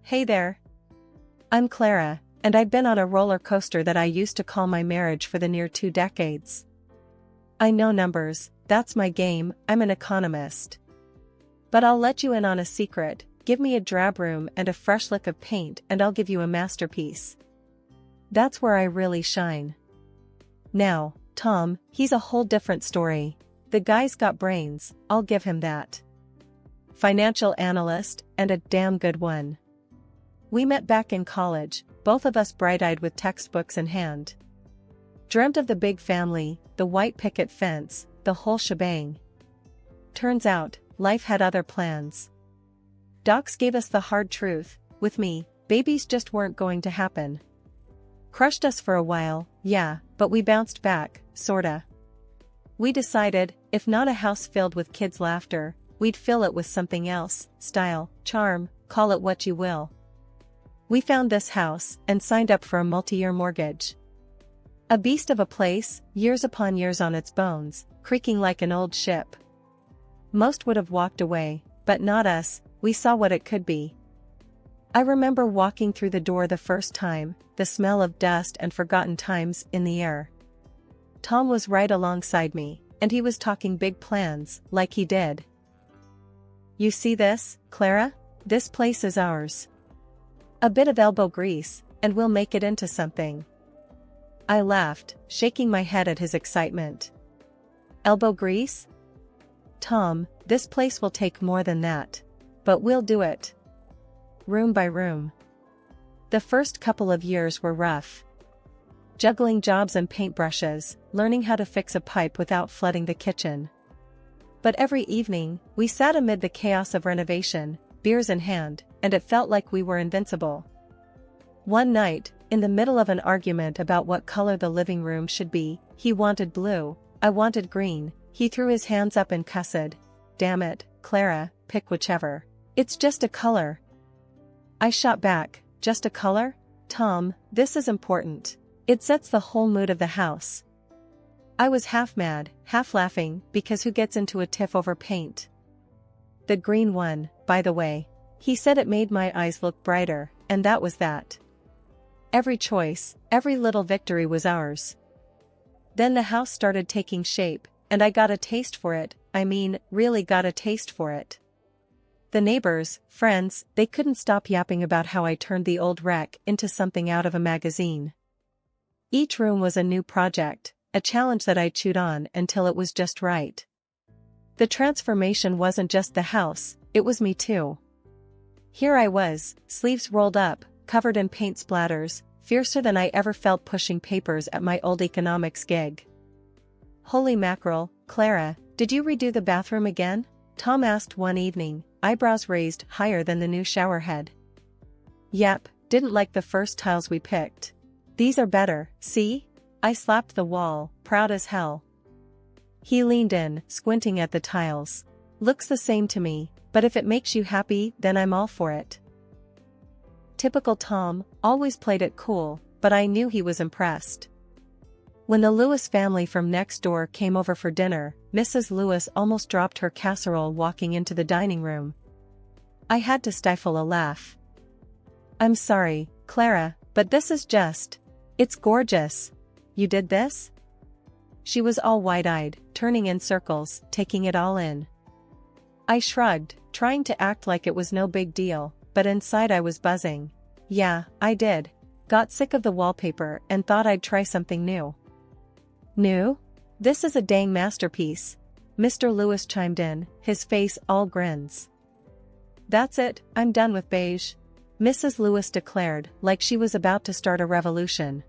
Hey there. I'm Clara, and I've been on a roller coaster that I used to call my marriage for the near 2 decades. I know numbers, that's my game, I'm an economist. But I'll let you in on a secret, give me a drab room and a fresh lick of paint and I'll give you a masterpiece. That's where I really shine. Now, Tom, he's a whole different story. The guy's got brains, I'll give him that. Financial analyst, and a damn good one. We met back in college, both of us bright-eyed with textbooks in hand. Dreamt of the big family, the white picket fence, the whole shebang. Turns out, life had other plans. Docs gave us the hard truth, with me, babies just weren't going to happen. Crushed us for a while, yeah, but we bounced back, sorta. We decided, if not a house filled with kids' laughter, we'd fill it with something else, style, charm, call it what you will. We found this house, and signed up for a multi-year mortgage. A beast of a place, years upon years on its bones, creaking like an old ship. Most would have walked away, but not us, we saw what it could be. I remember walking through the door the first time, the smell of dust and forgotten times in the air. Tom was right alongside me, and he was talking big plans, like he did. You see this, Clara? This place is ours. A bit of elbow grease, and we'll make it into something. I laughed, shaking my head at his excitement. Elbow grease? Tom, this place will take more than that. But we'll do it. Room by room. The first couple of years were rough. Juggling jobs and paintbrushes, learning how to fix a pipe without flooding the kitchen. But every evening, we sat amid the chaos of renovation, beers in hand, and it felt like we were invincible. One night, in the middle of an argument about what color the living room should be, he wanted blue, I wanted green, he threw his hands up and cussed. Damn it, Clara, pick whichever. It's just a color. I shot back, just a color? Tom, this is important. It sets the whole mood of the house. I was half mad, half laughing, because who gets into a tiff over paint? The green one, by the way. He said it made my eyes look brighter, and that was that. Every choice, every little victory was ours. Then the house started taking shape, and I got a taste for it, really got a taste for it. The neighbors, friends, they couldn't stop yapping about how I turned the old wreck into something out of a magazine. Each room was a new project, a challenge that I chewed on until it was just right. The transformation wasn't just the house, it was me too. Here I was, sleeves rolled up, covered in paint splatters, fiercer than I ever felt pushing papers at my old economics gig. Holy mackerel, Clara, did you redo the bathroom again? Tom asked one evening, eyebrows raised higher than the new shower head. Yep, didn't like the first tiles we picked. These are better, see? I slapped the wall, proud as hell. He leaned in, squinting at the tiles. Looks the same to me, but if it makes you happy, then I'm all for it. Typical Tom, always played it cool, but I knew he was impressed. When the Lewis family from next door came over for dinner, Mrs. Lewis almost dropped her casserole walking into the dining room. I had to stifle a laugh. I'm sorry, Clara, but this is just... It's gorgeous. You did this? She was all wide-eyed, turning in circles, taking it all in. I shrugged, trying to act like it was no big deal, but inside I was buzzing. Yeah, I did. Got sick of the wallpaper and thought I'd try something new. New? This is a dang masterpiece. Mr. Lewis chimed in, his face all grins. That's it, I'm done with beige. Mrs. Lewis declared, like she was about to start a revolution.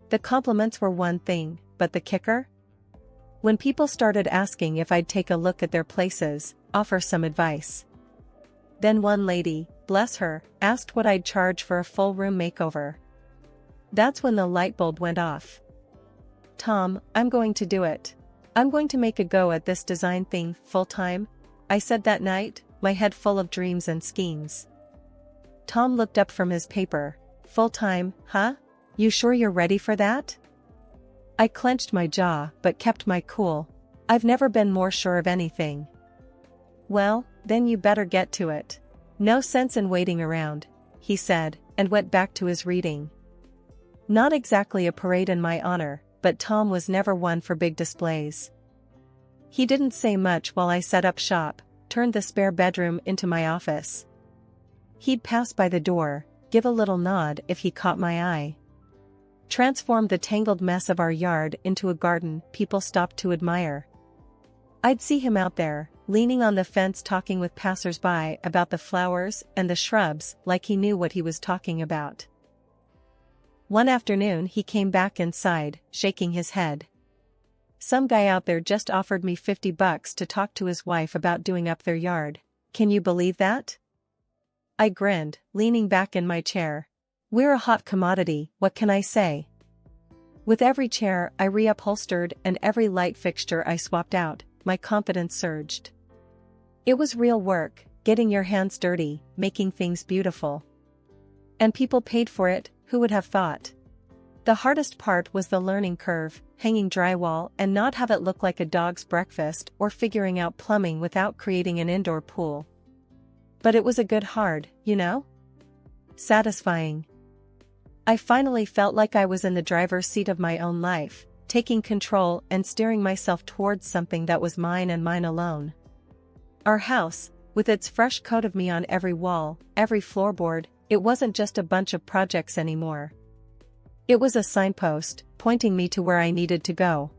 The compliments were one thing, but the kicker? When people started asking if I'd take a look at their places, offer some advice. Then one lady, bless her, asked what I'd charge for a full room makeover. That's when the light bulb went off. Tom, I'm going to do it. I'm going to make a go at this design thing full-time, I said that night, my head full of dreams and schemes. Tom looked up from his paper. Full-time, huh? You sure you're ready for that? I clenched my jaw but kept my cool. I've never been more sure of anything. Well, then you better get to it. No sense in waiting around. he said, and went back to his reading. Not exactly a parade in my honor, but Tom was never one for big displays. He didn't say much while I set up shop, turned the spare bedroom into my office. He'd pass by the door, give a little nod if he caught my eye. Transformed the tangled mess of our yard into a garden people stopped to admire. I'd see him out there, leaning on the fence talking with passers-by about the flowers and the shrubs like he knew what he was talking about. One afternoon he came back inside, shaking his head. Some guy out there just offered me $50 to talk to his wife about doing up their yard. Can you believe that? I grinned, leaning back in my chair. We're a hot commodity, what can I say? With every chair I reupholstered and every light fixture I swapped out, my confidence surged. It was real work, getting your hands dirty, making things beautiful. And people paid for it, who would have thought? The hardest part was the learning curve, hanging drywall and not have it look like a dog's breakfast or figuring out plumbing without creating an indoor pool. But it was a good hard, you know? Satisfying. I finally felt like I was in the driver's seat of my own life, taking control and steering myself towards something that was mine and mine alone. Our house, with its fresh coat of me on every wall, every floorboard, it wasn't just a bunch of projects anymore. It was a signpost, pointing me to where I needed to go.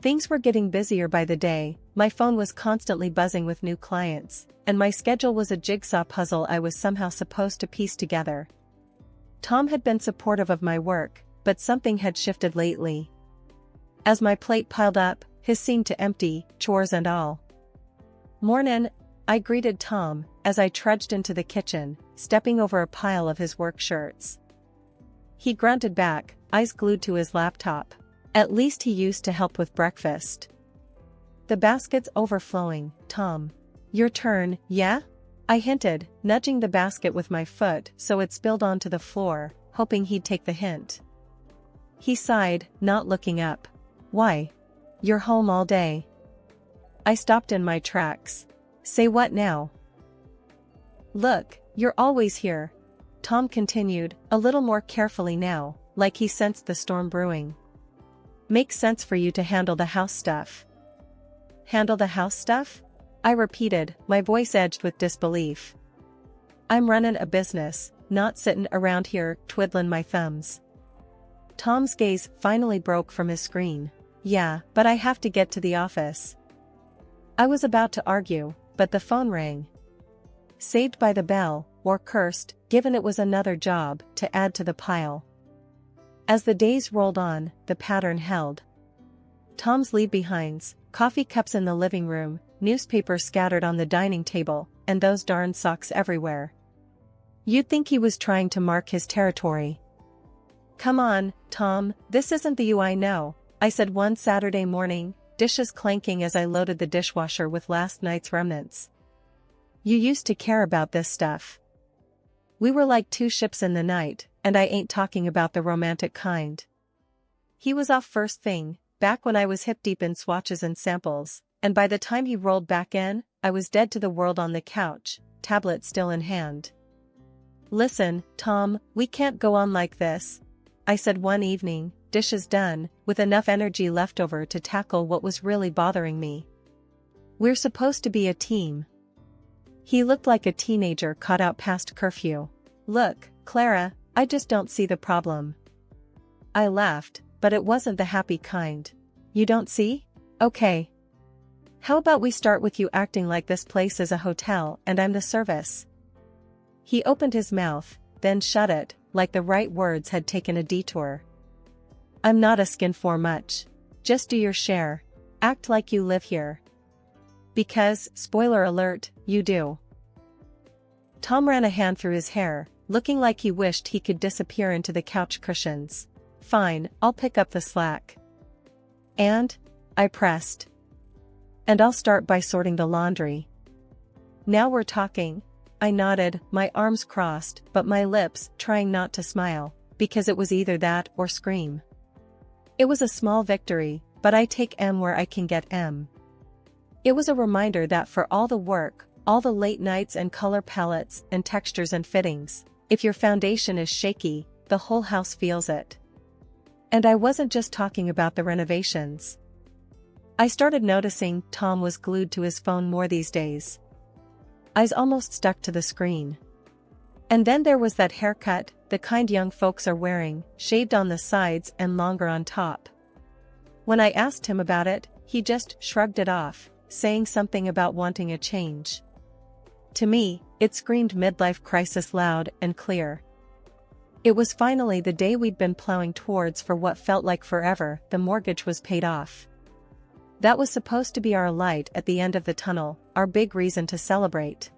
Things were getting busier by the day, my phone was constantly buzzing with new clients, and my schedule was a jigsaw puzzle I was somehow supposed to piece together. Tom had been supportive of my work, but something had shifted lately. As my plate piled up, his seemed to empty, chores and all. "Mornin'," I greeted Tom, as I trudged into the kitchen, stepping over a pile of his work shirts. He grunted back, eyes glued to his laptop. At least he used to help with breakfast. "The basket's overflowing, Tom. Your turn, yeah?" I hinted, nudging the basket with my foot so it spilled onto the floor, hoping he'd take the hint. He sighed, not looking up. "Why? You're home all day." I stopped in my tracks. "Say what now?" "Look, you're always here," Tom continued, a little more carefully now, like he sensed the storm brewing. "Makes sense for you to handle the house stuff." "Handle the house stuff?" I repeated, my voice edged with disbelief. "I'm running a business, not sitting around here twiddling my thumbs." Tom's gaze finally broke from his screen. "Yeah, but I have to get to the office." I was about to argue, but the phone rang. Saved by the bell, or cursed, given it was another job to add to the pile. As the days rolled on, the pattern held. Tom's leave-behinds, coffee cups in the living room, newspapers scattered on the dining table, and those darn socks everywhere. You'd think he was trying to mark his territory. "Come on, Tom, this isn't the you I know," I said one Saturday morning, dishes clanking as I loaded the dishwasher with last night's remnants. "You used to care about this stuff. We were like two ships in the night, and I ain't talking about the romantic kind." He was off first thing, back when I was hip-deep in swatches and samples, and by the time he rolled back in, I was dead to the world on the couch, tablet still in hand. "Listen, Tom, we can't go on like this," I said one evening, dishes done, with enough energy left over to tackle what was really bothering me. "We're supposed to be a team." He looked like a teenager caught out past curfew. "Look, Clara, I just don't see the problem." I laughed, but it wasn't the happy kind. "You don't see? Okay. How about we start with you acting like this place is a hotel and I'm the service?" He opened his mouth, then shut it, like the right words had taken a detour. "I'm not asking for much. Just do your share. Act like you live here. Because, spoiler alert, you do." Tom ran a hand through his hair, looking like he wished he could disappear into the couch cushions. "Fine, I'll pick up the slack." "And?" I pressed. "And I'll start by sorting the laundry." "Now we're talking." I nodded, my arms crossed, but my lips trying not to smile, because it was either that or scream. It was a small victory, but I take M where I can get M. It was a reminder that for all the work, all the late nights and color palettes and textures and fittings, If your foundation is shaky, the whole house feels it. And I wasn't just talking about the renovations. I started noticing Tom was glued to his phone more these days. Eyes almost stuck to the screen. And then there was that haircut, the kind young folks are wearing, shaved on the sides and longer on top. When I asked him about it, he just shrugged it off, saying something about wanting a change. To me, it screamed midlife crisis loud and clear. It was finally the day we'd been plowing towards for what felt like forever. The mortgage was paid off. That was supposed to be our light at the end of the tunnel, our big reason to celebrate.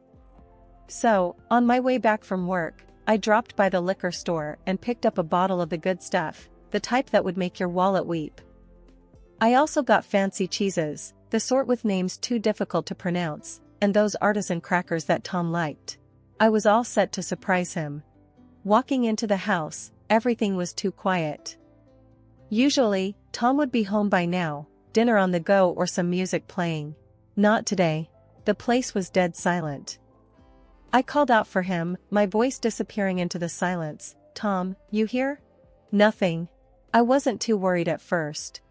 So, on my way back from work, I dropped by the liquor store and picked up a bottle of the good stuff, the type that would make your wallet weep. I also got fancy cheeses, the sort with names too difficult to pronounce, and those artisan crackers that Tom liked. I was all set to surprise him. Walking into the house, everything was too quiet. Usually, Tom would be home by now, dinner on the go or some music playing. Not today. The place was dead silent. I called out for him, my voice disappearing into the silence. "Tom, you here?" "Nothing." I wasn't too worried at first.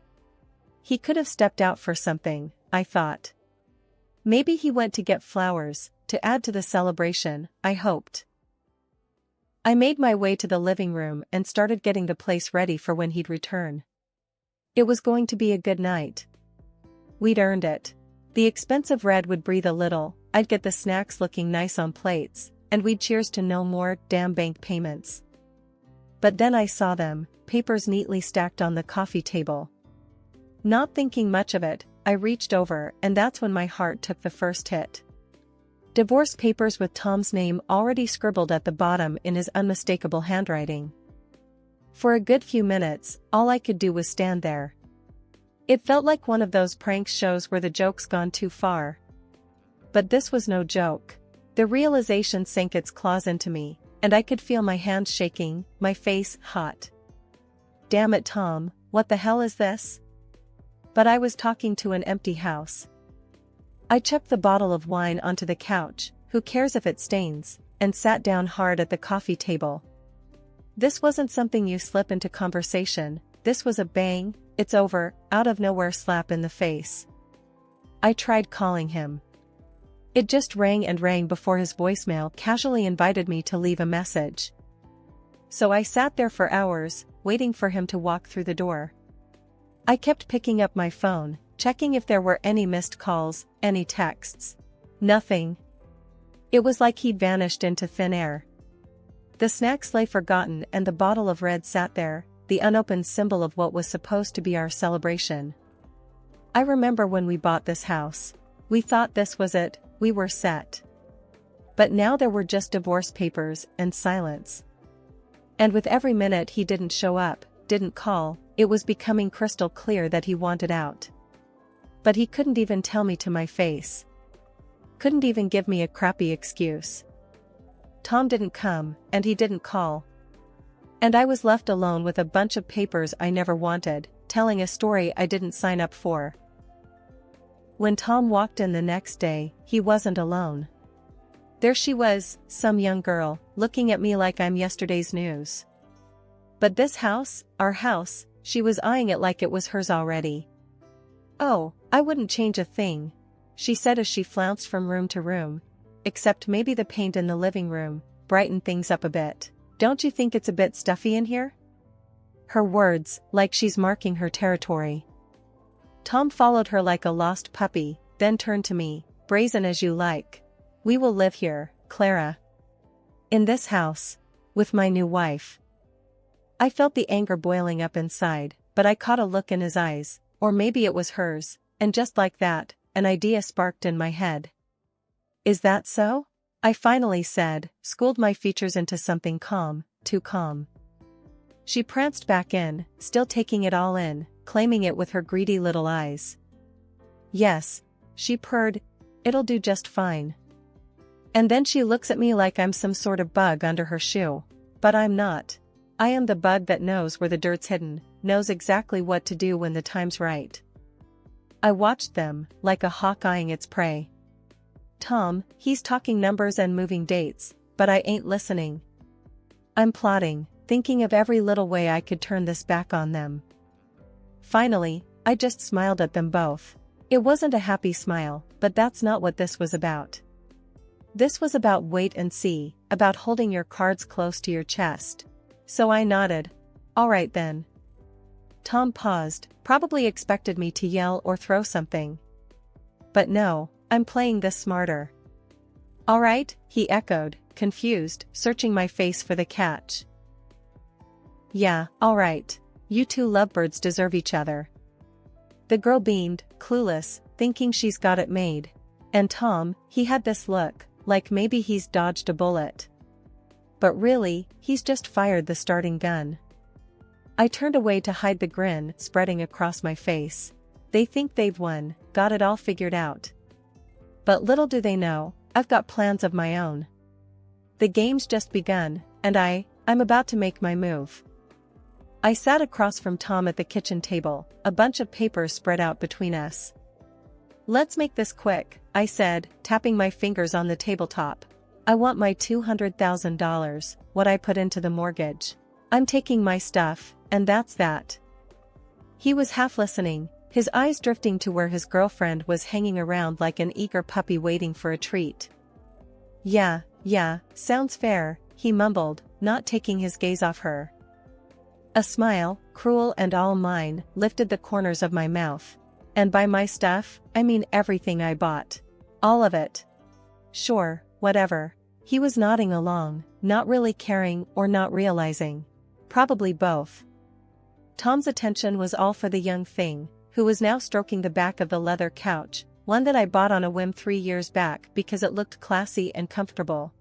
He could have stepped out for something, I thought. Maybe he went to get flowers, to add to the celebration, I hoped. I made my way to the living room and started getting the place ready for when he'd return. It was going to be a good night. We'd earned it. The expensive red would breathe a little, I'd get the snacks looking nice on plates, and we'd cheers to no more damn bank payments. But then I saw them, papers neatly stacked on the coffee table. Not thinking much of it, I reached over and that's when my heart took the first hit. Divorce papers with Tom's name already scribbled at the bottom in his unmistakable handwriting. For a good few minutes, all I could do was stand there. It felt like one of those prank shows where the joke's gone too far. But this was no joke. The realization sank its claws into me, and I could feel my hands shaking, my face hot. Damn it, Tom, what the hell is this? But I was talking to an empty house. I chucked the bottle of wine onto the couch, who cares if it stains, and sat down hard at the coffee table. This wasn't something you slip into conversation, this was a bang, it's over, out of nowhere slap in the face. I tried calling him. It just rang and rang before his voicemail casually invited me to leave a message. So I sat there for hours, waiting for him to walk through the door. I kept picking up my phone, checking if there were any missed calls, any texts. Nothing. It was like he'd vanished into thin air. The snacks lay forgotten and the bottle of red sat there, the unopened symbol of what was supposed to be our celebration. I remember when we bought this house. We thought this was it, we were set. But now there were just divorce papers and silence. And with every minute he didn't show up, didn't call, it was becoming crystal clear that he wanted out. But he couldn't even tell me to my face. Couldn't even give me a crappy excuse. Tom didn't come, and he didn't call. And I was left alone with a bunch of papers I never wanted, telling a story I didn't sign up for. When Tom walked in the next day, he wasn't alone. There she was, some young girl, looking at me like I'm yesterday's news. But this house, our house, she was eyeing it like it was hers already. "Oh, I wouldn't change a thing," she said as she flounced from room to room. "Except maybe the paint in the living room, brighten things up a bit. Don't you think it's a bit stuffy in here?" Her words, like she's marking her territory. Tom followed her like a lost puppy, then turned to me, "Brazen as you like. We will live here, Clara. In this house. With my new wife." I felt the anger boiling up inside, but I caught a look in his eyes, or maybe it was hers, and just like that, an idea sparked in my head. "Is that so?" I finally said, schooled my features into something calm, too calm. She pranced back in, still taking it all in, claiming it with her greedy little eyes. "Yes," she purred, "it'll do just fine." And then she looks at me like I'm some sort of bug under her shoe. But I'm not. I am the bug that knows where the dirt's hidden, knows exactly what to do when the time's right. I watched them, like a hawk eyeing its prey. Tom, he's talking numbers and moving dates, but I ain't listening. I'm plotting, thinking of every little way I could turn this back on them. Finally, I just smiled at them both. It wasn't a happy smile, but that's not what this was about. This was about wait and see, about holding your cards close to your chest. So I nodded. All right then. Tom paused, probably expected me to yell or throw something. But no, I'm playing this smarter. All right, he echoed, confused, searching my face for the catch. Yeah, all right. You two lovebirds deserve each other. The girl beamed, clueless, thinking she's got it made. And Tom, he had this look, like maybe he's dodged a bullet. But really, he's just fired the starting gun. I turned away to hide the grin spreading across my face. They think they've won, got it all figured out. But little do they know, I've got plans of my own. The game's just begun, and I'm about to make my move. I sat across from Tom at the kitchen table, a bunch of papers spread out between us. Let's make this quick, I said, tapping my fingers on the tabletop. I want my $200,000, what I put into the mortgage. I'm taking my stuff, and that's that. He was half listening, his eyes drifting to where his girlfriend was hanging around like an eager puppy waiting for a treat. Yeah, sounds fair, he mumbled, not taking his gaze off her. A smile, cruel and all mine, lifted the corners of my mouth. And by my stuff, I mean everything I bought. All of it. Sure, whatever. He was nodding along, not really caring or not realizing. Probably both. Tom's attention was all for the young thing, who was now stroking the back of the leather couch, one that I bought on a whim 3 years back because it looked classy and comfortable.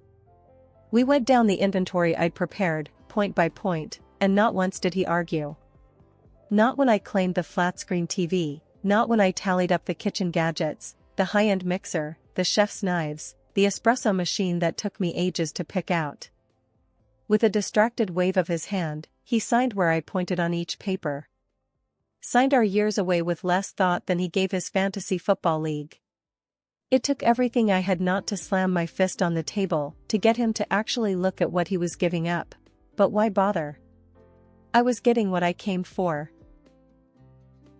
We went down the inventory I'd prepared, point by point, and not once did he argue. Not when I claimed the flat-screen TV, not when I tallied up the kitchen gadgets, the high-end mixer, the chef's knives, the espresso machine that took me ages to pick out. With a distracted wave of his hand, he signed where I pointed on each paper. Signed our years away with less thought than he gave his fantasy football league. It took everything I had not to slam my fist on the table to get him to actually look at what he was giving up. But why bother? I was getting what I came for.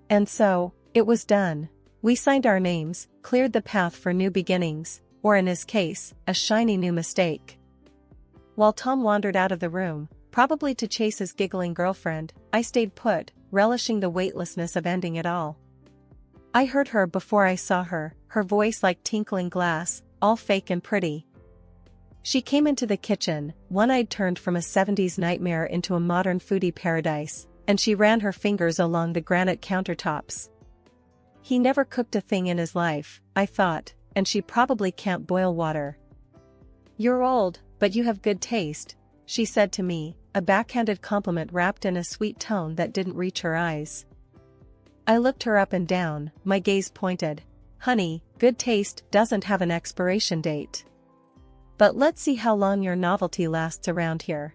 And so, it was done. We signed our names, cleared the path for new beginnings, or in his case, a shiny new mistake. While Tom wandered out of the room, probably to chase his giggling girlfriend, I stayed put, relishing the weightlessness of ending it all. I heard her before I saw her, her voice like tinkling glass, all fake and pretty. She came into the kitchen, one-eyed turned from a 70s nightmare into a modern foodie paradise, and she ran her fingers along the granite countertops. He never cooked a thing in his life, I thought, and she probably can't boil water. You're old, but you have good taste, she said to me, a backhanded compliment wrapped in a sweet tone that didn't reach her eyes. I looked her up and down, my gaze pointed. Honey, good taste doesn't have an expiration date. But let's see how long your novelty lasts around here.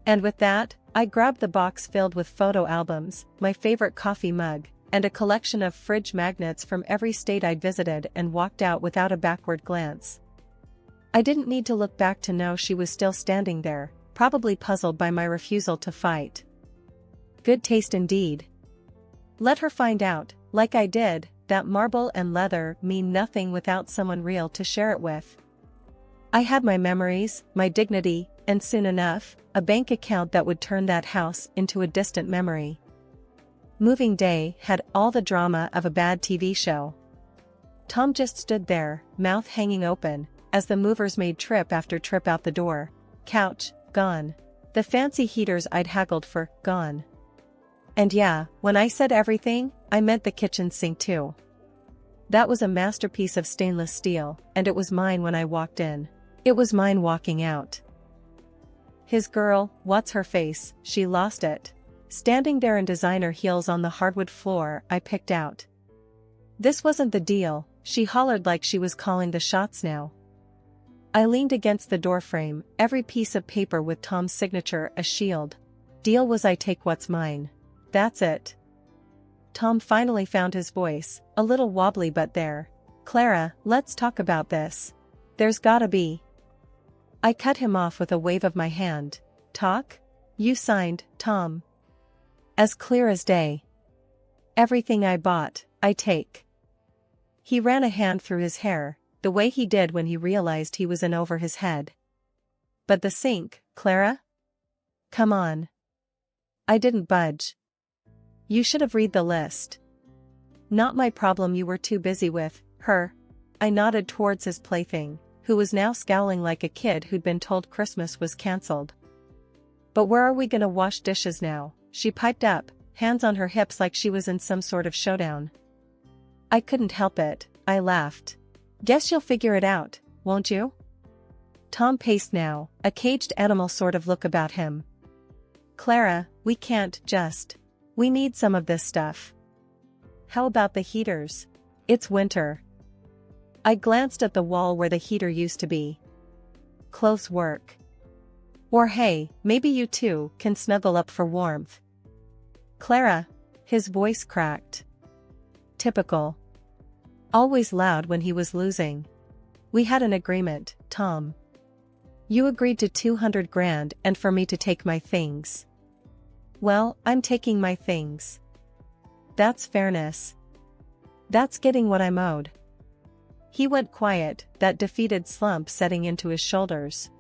And with that, I grabbed the box filled with photo albums, my favorite coffee mug, and a collection of fridge magnets from every state I'd visited and walked out without a backward glance. I didn't need to look back to know she was still standing there, probably puzzled by my refusal to fight. Good taste indeed. Let her find out, like I did, that marble and leather mean nothing without someone real to share it with. I had my memories, my dignity, and soon enough, a bank account that would turn that house into a distant memory. Moving day had all the drama of a bad TV show. Tom just stood there, mouth hanging open, as the movers made trip after trip out the door. Couch, gone. The fancy heaters I'd haggled for, gone. And yeah, when I said everything, I meant the kitchen sink too. That was a masterpiece of stainless steel, and it was mine when I walked in. It was mine walking out. His girl, what's her face, she lost it. Standing there in designer heels on the hardwood floor I picked out. This wasn't the deal, she hollered like she was calling the shots now. I leaned against the doorframe, every piece of paper with Tom's signature a shield. Deal was I take what's mine. That's it. Tom finally found his voice, a little wobbly but there. Clara, let's talk about this. There's gotta be. I cut him off with a wave of my hand. talk? You signed, Tom. As clear as day. Everything I bought, I take. He ran a hand through his hair, the way he did when he realized he was in over his head. But the sink, Clara? Come on. I didn't budge. You should have read the list. Not my problem, you were too busy with her. I nodded towards his plaything, who was now scowling like a kid who'd been told Christmas was cancelled. But where are we gonna wash dishes now? She piped up, hands on her hips like she was in some sort of showdown. I couldn't help it, I laughed. Guess you'll figure it out, won't you? Tom paced now, a caged animal sort of look about him. Clara, we can't just. We need some of this stuff. How about the heaters? It's winter. I glanced at the wall where the heater used to be. Close work. Or hey, maybe you two can snuggle up for warmth. Clara. His voice cracked. Typical. Always loud when he was losing. We had an agreement, Tom. You agreed to 200 grand and for me to take my things. Well, I'm taking my things. That's fairness. That's getting what I'm owed. He went quiet, that defeated slump setting into his shoulders.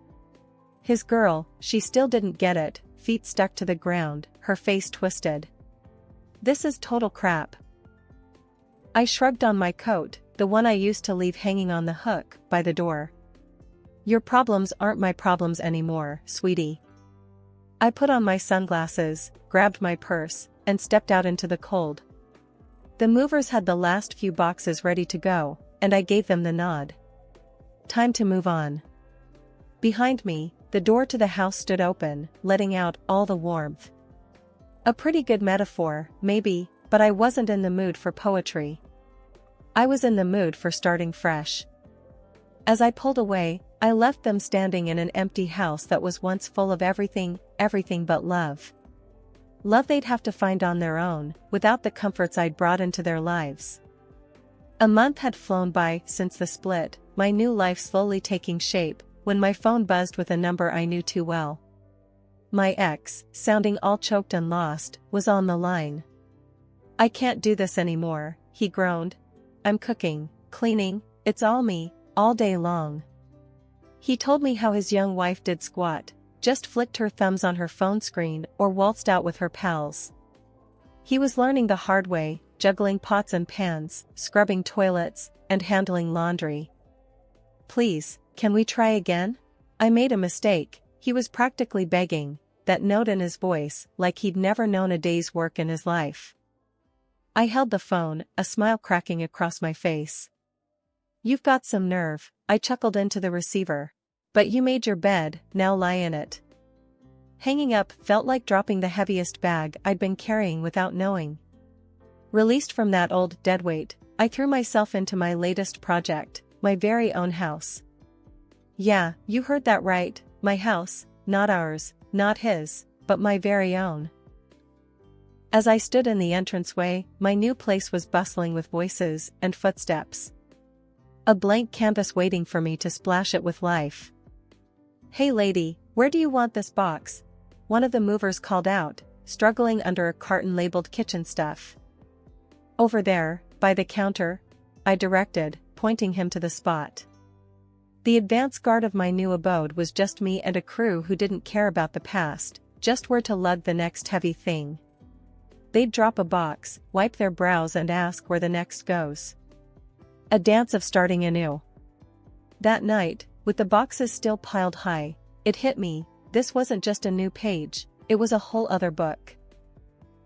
His girl, she still didn't get it, feet stuck to the ground, her face twisted. This is total crap. I shrugged on my coat, the one I used to leave hanging on the hook, by the door. Your problems aren't my problems anymore, sweetie. I put on my sunglasses, grabbed my purse, and stepped out into the cold. The movers had the last few boxes ready to go, and I gave them the nod. Time to move on. Behind me, the door to the house stood open, letting out all the warmth. A pretty good metaphor, maybe, but I wasn't in the mood for poetry. I was in the mood for starting fresh. As I pulled away, I left them standing in an empty house that was once full of everything but love. Love they'd have to find on their own, without the comforts I'd brought into their lives. A month had flown by since the split, my new life slowly taking shape, when my phone buzzed with a number I knew too well. My ex, sounding all choked and lost, was on the line. I can't do this anymore, he groaned. I'm cooking, cleaning, it's all me, all day long. He told me how his young wife did squat, just flicked her thumbs on her phone screen or waltzed out with her pals. He was learning the hard way, juggling pots and pans, scrubbing toilets, and handling laundry. Please, can we try again? I made a mistake, he was practically begging, that note in his voice, like he'd never known a day's work in his life. I held the phone, a smile cracking across my face. You've got some nerve, I chuckled into the receiver. But you made your bed, now lie in it. Hanging up felt like dropping the heaviest bag I'd been carrying without knowing. Released from that old deadweight, I threw myself into my latest project, my very own house. Yeah, you heard that right, my house, not ours, not his, but my very own. As I stood in the entranceway, my new place was bustling with voices and footsteps. A blank canvas waiting for me to splash it with life. Hey lady, where do you want this box? One of the movers called out, struggling under a carton labeled kitchen stuff. Over there, by the counter, I directed, pointing him to the spot. The advance guard of my new abode was just me and a crew who didn't care about the past, just where to lug the next heavy thing. They'd drop a box, wipe their brows and ask where the next goes. A dance of starting anew. That night, with the boxes still piled high, it hit me, this wasn't just a new page, it was a whole other book.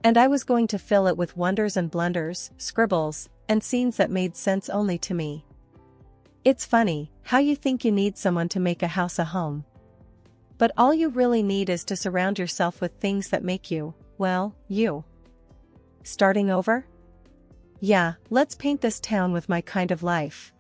And I was going to fill it with wonders and blunders, scribbles, and scenes that made sense only to me. It's funny, how you think you need someone to make a house a home. But all you really need is to surround yourself with things that make you, well, you. Starting over? Yeah, let's paint this town with my kind of life.